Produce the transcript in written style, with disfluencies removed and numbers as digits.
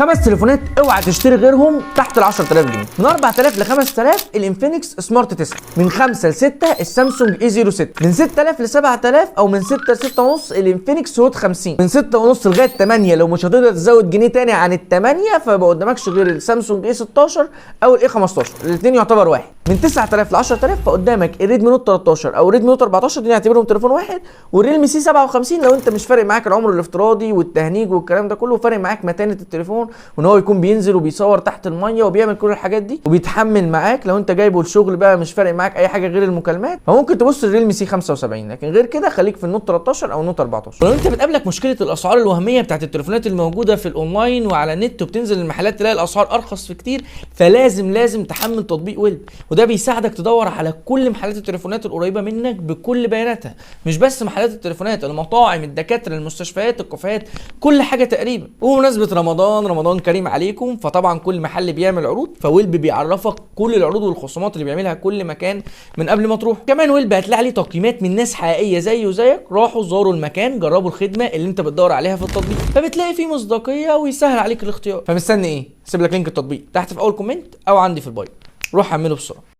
5 تليفونات اوعى تشتري غيرهم تحت ال 10000 جنيه. من 4000 ل 5000 الانفينكس سمارت 9، من 5 ل 6 السامسونج اي 06، من 6000 ل 7000 او من 6 ل 6 ونص الانفينكس هوت 50، من 6 ونص لغايه 8 لو مش هتقدر تزود جنيه تاني عن ال 8 فما قدامكش غير السامسونج اي 16 او الاي 15، الاثنين يعتبر واحد. من 9000 ل 10000 فقدامك الريدمي نوت 13 او الريدمي نوت 14، دي نعتبرهم تليفون واحد، والريلمي سي 57 لو انت مش فارق معاك العمر الافتراضي والتهنيج والكلام ده كله، فارق معاك متانه التليفون وان هو يكون بينزل وبيصور تحت الميه وبيعمل كل الحاجات دي وبيتحمل معاك. لو انت جايبه الشغل بقى مش فارق معاك اي حاجه غير المكالمات فممكن تبص الريلمي سي 75، لكن غير كده خليك في النوت 13 او النوت 14. ولو انت بتقابلك مشكله الاسعار الوهميه بتاعت التليفونات الموجوده في الاونلاين وعلى النت وبتنزل المحلات تلاقي الاسعار ارخص في كتير، فلازم تحمل تطبيق ويلب، وده بيساعدك تدور على كل محلات التليفونات القريبه منك بكل بياناتها، مش بس محلات التليفونات، المطاعم، الدكاتره، المستشفيات، الكافيهات، كل حاجه تقريبا. وبمناسبه رمضان كريم عليكم، فطبعا كل محل بيعمل عروض، فويلب بيعرفك كل العروض والخصومات اللي بيعملها كل مكان من قبل ما تروح. كمان ويلب هتلاقي عليه تقييمات من ناس حقيقيه زي وزيك راحوا زاروا المكان، جربوا الخدمه اللي انت بتدور عليها في التطبيق، فبتلاقي فيه مصداقيه ويسهل عليك الاختيار. فمستني ايه؟ سيب لك لينك التطبيق تحت في اول كومنت او عندي في البايو، روح اعمله بسرعه.